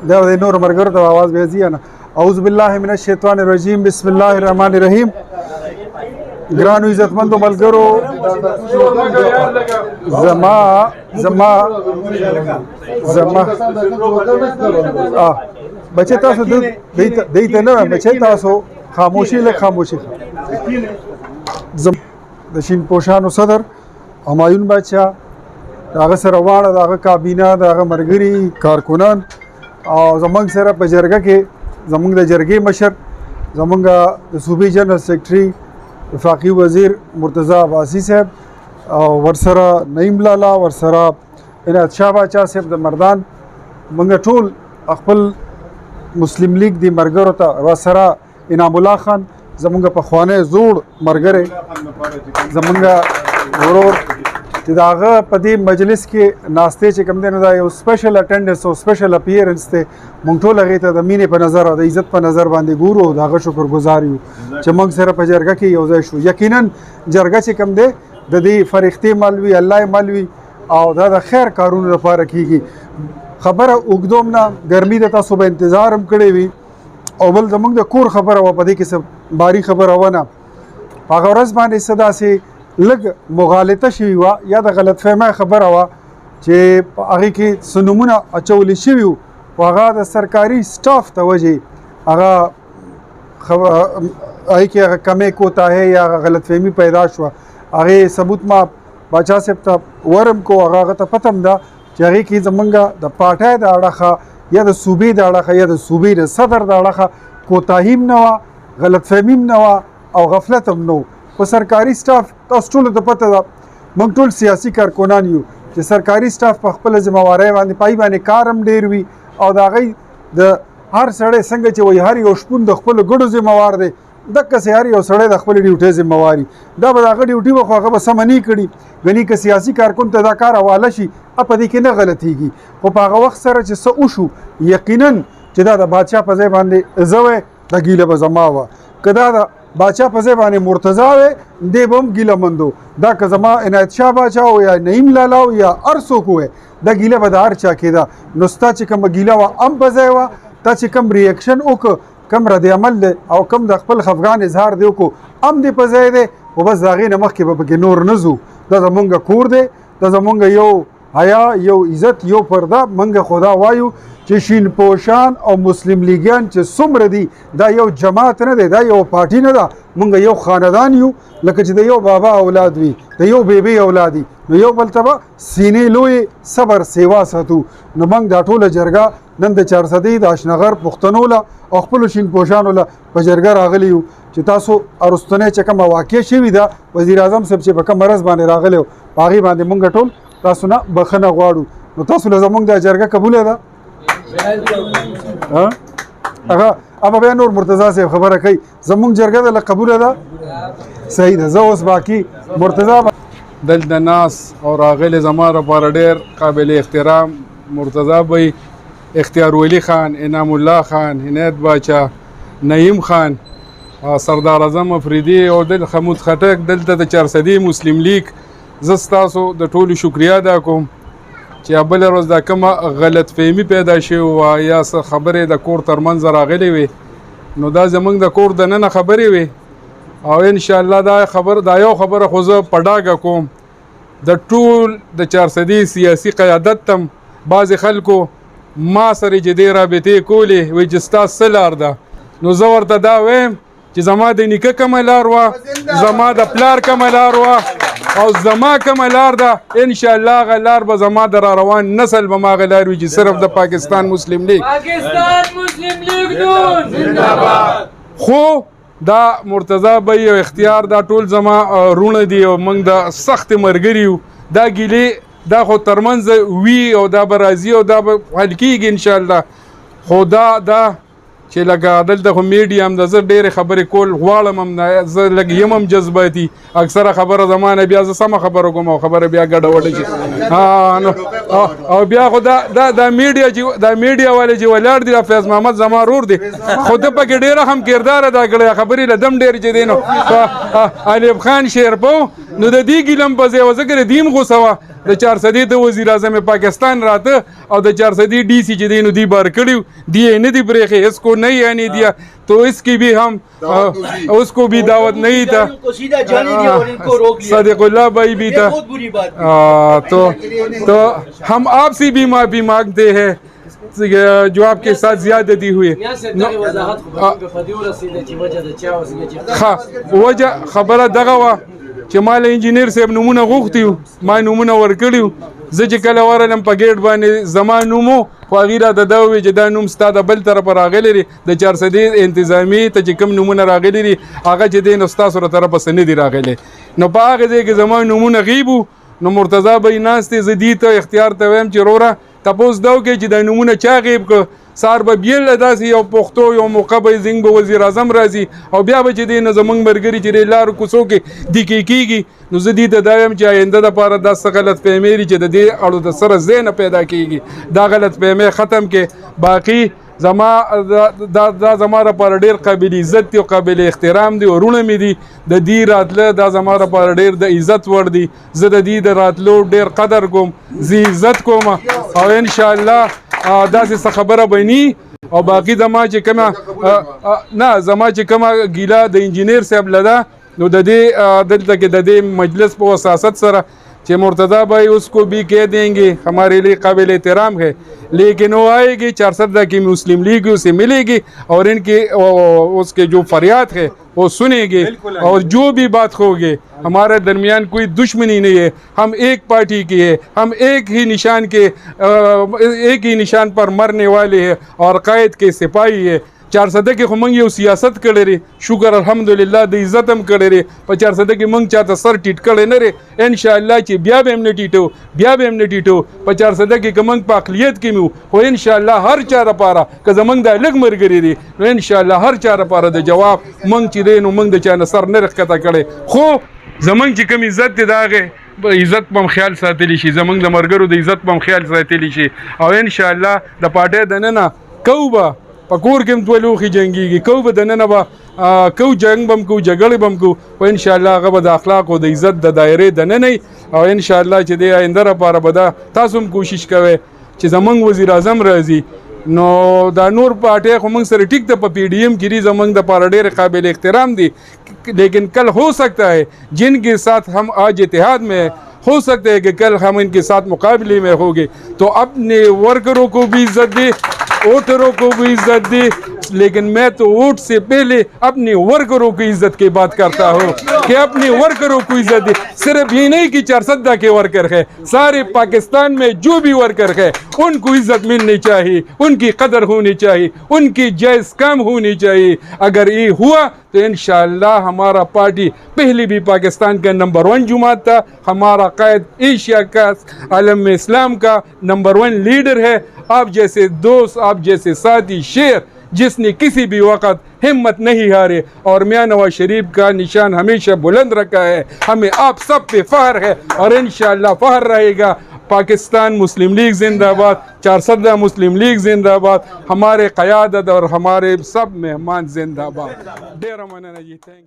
دا د نور مرګر ته आवाज به ځي نه. اعوذ بالله من الشیطان الرجیم بسم الله الرحمن الرحیم. ګرانو عزتمندو ملګرو زما بچه تاسو دیته نه بچه تاسو خاموشي له خاموشي د شین پوشانو صدر همایون بادشاه داغه سره واړه داغه کابینه داغه مرګري کارکونان او زمونږ سره په جرګه کې زمونږ د جرګې مشر زمونږ د صوبې جنرال سیکرټري وفاقي وزیر مرتضی عباسي صاحب او ورسره نعیم لالا ورسره عنایت شاه باچا صاحب د مردان موږ ټول خپل مسلم لیگ دی مرګرو ته ورسره انعام الله خان زمونږ پخوانی زوړ ملګری زمونږ ورور چې د هغه په دې مجلس کې ناستې چې کوم دی نو دا یو سپیشل اټینډنس او سپیشل اپیرنس دی. موږ ټول هغې ته د مینې په نظر او د عزت په نظر باندې ګورو او د هغه شکرګزار یو چې موږ سره په جرګه کې یو ځای شو. یقینا جرګه چې کوم دی د دې فرښتې مال وي الله یې مال وي او دا د خیر کارونو لپاره کیږي. خبره اوږدوم نه ګرمي د تاسو به انتظار هم کړی وي او بل زموږ د کور خبره وه په دې کې څه باري خبره ونه په هغه ورځ باندې څه داسې لږ مغالطه شوې وه یا د غلط فهمۍ خبره وه چې په هغې کې څه نومونه اچولي شوي وو خو هغه د سرکاري سټاف ته وجې هغه هغې کې هغه کمې کوتاهۍ یا هغه غلط فهمي پیدا شوه. هغې ثبوت ما باچا صاحب ته ورم کو هغه ته پته هم ده چې هغې کې زمونږ د پارټۍ د اړخه یا د صوبې د اړخه یا د صوبې د صدر د اړخه کوتاهي هم نه وه غلط فهمي هم نه وه او غفلت هم نه و. په سرکاري سټاف تاسو ټولو ته پته ده موږ ټول سیاسي کارکنان یو چې سرکاري سټاف په خپله ذمهوارۍ باندې پای باندې کار هم ډېر وي او د هغوی د هر سړی څنګه چې وایي هر یو شپون د خپلو ګډو ذمهوار دی دقسې هر یو سړی د خپلې ډیوټۍ ذمهوار وي. دا به د هغه ډیوټي به خو هغه به سمه نه کړي ګنې که سیاسي کارکن ته دا کار حواله شي په دې کې نه غلطېږي خو په هغه وخت سره چې څه وشو یقینا چې دا د بادشاه په ځای باندې زه وی دا ګیله به زما وه که دا د بادشاه په ځای باندې مرتضی وی دی به هم ګیله مند و دا که زما عنایت شاه باچا و یا نعیم لالا و یا هر څوک وی دا ګیله به د هر چا کېده. نو ستا چې کومه ګیله وه هم په ځای وه تا چې کوم ریاکشن وکړه کم رد عمل دی او کم د خپل خفګان اظهار دی وکړو هم دی په ځای دی خو بس د هغې نه مخکې به پکې نور نه ځو. دا زمونږ کور دی دا زمونږ یو حیا یو عزت یو پرده منګه خدا وایو چې شین پوشان او مسلم لیګیان چې څومره دي دا یو جماعت نه دی دا یو پارټي نه ده موږ یو خاندان یو لکه چې د یو بابا اولاد وي د یو بیبي اولاد وي نو یو بل ته به سینې لوی صبر سیوا ساتو. نو موږ دا ټوله جرګه نن د چارسدۍ د اشنغر پښتنو له او خپلو شین پوشانو له په جرګه راغلي یو چې تاسو ارستنۍ چې کومه واقع شوې ده وزیر اعظم صاحب چې په کوم مرض باندې راغلی و په هغې باندې موږ ټول تاسو نه بخښنه غواړو. نو تاسو له زموږ د جرګه قبوله ده هغه ابا بیا نور مرتضی صاحب خبره کوي زموږ جرګه ده له قبوله ده صحیح ده. زه اوس باقي مرتضی دلته ناس او راغلی زما لپاره ډېر قابل احترام مرتضی بی اختیار ولی خان انعام الله خان عنایت باچا نعیم خان سردار اعظم افریدي او دل خمود خټک دلته د چارسدي مسلم لیگ زه ستاسو د ټولو شکریا ادا کوم چې بله ورځ دا کومه غلط فهمي پیدا شوې وه یا څه خبرې د کور ترمنځ راغلې وې نو دا زموږ د کور دننه خبرې وې او انشاءالله دا یو خبره خو زه په ډاګه کوم د ټول د چارسدي سیاسي قیادت تم بعضې خلکو ما سره چې دې رابطې کولې وایي چې ستا څه لار ده نو زه ورته دا وایم چې زما د نیکه کومه لار وه زما د پلار کومه لار وه او زما کومه لار ده انشاءالله هغه لار به زما د را روان نسل به ما هغه لار وي چې صرف د پاکستان مسلم لیگ خو دا مرتضی بی او اختیار دا ټول زما رونه دي او موږ د سخت مرګري یو دا ګیلې دا خو ترمنځ وي او دا به راځي او دا به حل کېږي انشاءالله. خو دا چې لکه دلته خو میډیا هم ده زه ډېرې خبرې کول غواړم هم نه زه لږ یم هم جذباتي اکثره خبره زما نه بیا زه سمه خبره کوم او خبره بیا ګډوډه شي او بیا خو دا میډیا والے چې ولاړ دي فیض محمد زما ورور دی خو ده پکې ډېره هم کردار ادا کړی خبرې له دم ډېر چې دی نو ایوب خان شیرپو نو د دې ګیلم په ځای وه ځکه د دې هم غوسه وه د 400 د وزیر اعظم پاکستان راته او د 400 D C چې دینو دی بار کړیو دی نه دی برېخه इसको नहीं आने दिया तो इसकी भी हम उसको भी दावत नहीं था सदिक उल्लाह भाई भी था तो हम आपसे भी माफी मांगते हैं जो आपके साथ ज्यादती हुई वजह خبره دغه وا چې مال انجینیر صاحب نمونه غوښتیو ما نمونه ورکړیو زه چې کله ورلم په ګیټ باندې زما نومو خو هغې راته دا وویل چې دا نوم ستا د بل طرفه راغلی دی د 400 انتظامي ته چې کوم نومونه راغلي دي هغه چې دی نو ستاسو له طرفه څه نه دي راغلی نو په هغه ځای کې زما نومونه غیب نو مرتضی به ناست دی زه دې ته اختیار ته وایم چې وروره تپوس دا وکړئ چې دا نومونه چا غیب کړه سار به بیل داسې یو پښتو یو موقع به زنګ به وزیر اعظم راځي او بیا به چې دی نه زمونږ ملګري چې دی لارو کوڅو کې دیکې کېږي نو زه دې ته دا وایم چې آینده دپاره دا څه غلط فهمي دي چې د دې اړو د سره ځای نه پیدا کېږي دا غلط فهمي ختم کې باقي زما دا زما لپاره ډېر قابل عزت دی او قابل احترام دی او وروڼه مې دي د دې راتله دا زما لپاره ډېر د عزت وړ دي زه د دې د راتلو ډېر قدر کوم زه عزت کوم او انشاءالله داسې څه خبره به ني او باقي زما چې کومه نه زما چې کومه ګیله د انجینیر صاحب له ده نو د دې دلته کې د دې مجلس په وساست سره कि मुर्तज़ा भाई उसको भी कह देंगे हमारे लिए काबिल एहतराम है लेकिन वो आएगी 400 की मुस्लिम लीग उसे मिलेगी और इनकी उसके जो फरियाद है वो सुनेंगे और जो भी बात होगी हमारे दरमियान कोई दुश्मनी नहीं है हम एक पार्टी की है हम एक ही निशान पर मरने वाले हैं और कायद के सिपाही है 400 کې خو موږ یو سیاست کړی لري شکر الحمدلله د عزت هم کړی لري په 400 کې موږ چاته سر ټیټ کړی نه لري ان شاء الله چې بیا به هم نه ټیټو په 400 کې موږ په اقلیت کې مو خو ان شاء الله هر چا لپاره که زمونږ د لږ مرګري دي نو ان شاء الله هر چا لپاره د جواب موږ چې دی نو موږ د چا نه سر نه راښکته کړی خو زمونږ چې کوم عزت دی د هغې عزت په خیال ساتلی شي زمونږ د مرګرو د عزت په خیال ساتلی شي او ان شاء الله د پارټۍ دننه کوبه په کور کې هم دوه لوښي جنګېږي کو به دننه به کو جنګ به هم کو جګړې به هم کو خو انشاءالله هغه به د اخلاقو د عزت د دایرې دننه او انشاءالله چې د آینده لپاره به دا تاسو هم کوشش کوئ چې زمونږ وزیر اعظم راځي نو دا نور پارټۍ خو موږ سره ټیک ته په پی ډی ایم کې دي زمونږ دپاره ډېر قابل احترام دي لیکن کل ہو سکتا ہے جن کے ساتھ ہم آج اتحاد میں ہو سکتا ہے کہ کل ہم ان کے ساتھ مقابلے میں ہوں گے تو اپنے ورکروں کو بھی عزت دے ووٹروں کو بھی عزت دی لیکن میں تو ووٹ سے پہلے اپنے ورکروں کی عزت کی بات کرتا ہوں کہ اپنے ورکروں کو عزت دی صرف یہ نہیں کہ 400 کے ورکر ہے سارے پاکستان میں جو بھی ورکر ہے ان کو عزت ملنی چاہیے ان کی قدر ہونی چاہیے ان کی جائز کام ہونی چاہیے اگر یہ ہوا تو انشاءاللہ ہمارا پارٹی پہلے بھی پاکستان کا نمبر 1 جماعت تھا ہمارا قائد ایشیا کا عالم اسلام کا نمبر 1 لیڈر ہے آپ جیسے دوست آپ جیسے ساتھی شیر جس نے کسی بھی وقت ہمت نہیں ہارے اور میاں نواز شریف کا نشان ہمیشہ بلند رکھا ہے ہمیں آپ سب پہ فخر ہے اور انشاءاللہ فخر رہے گا پاکستان مسلم لیگ زندہ آباد 400 مسلم لیگ زندہ آباد ہمارے قیادت اور ہمارے سب مہمان زندہ آباد ڈیرہ مننہ جی تھینک یو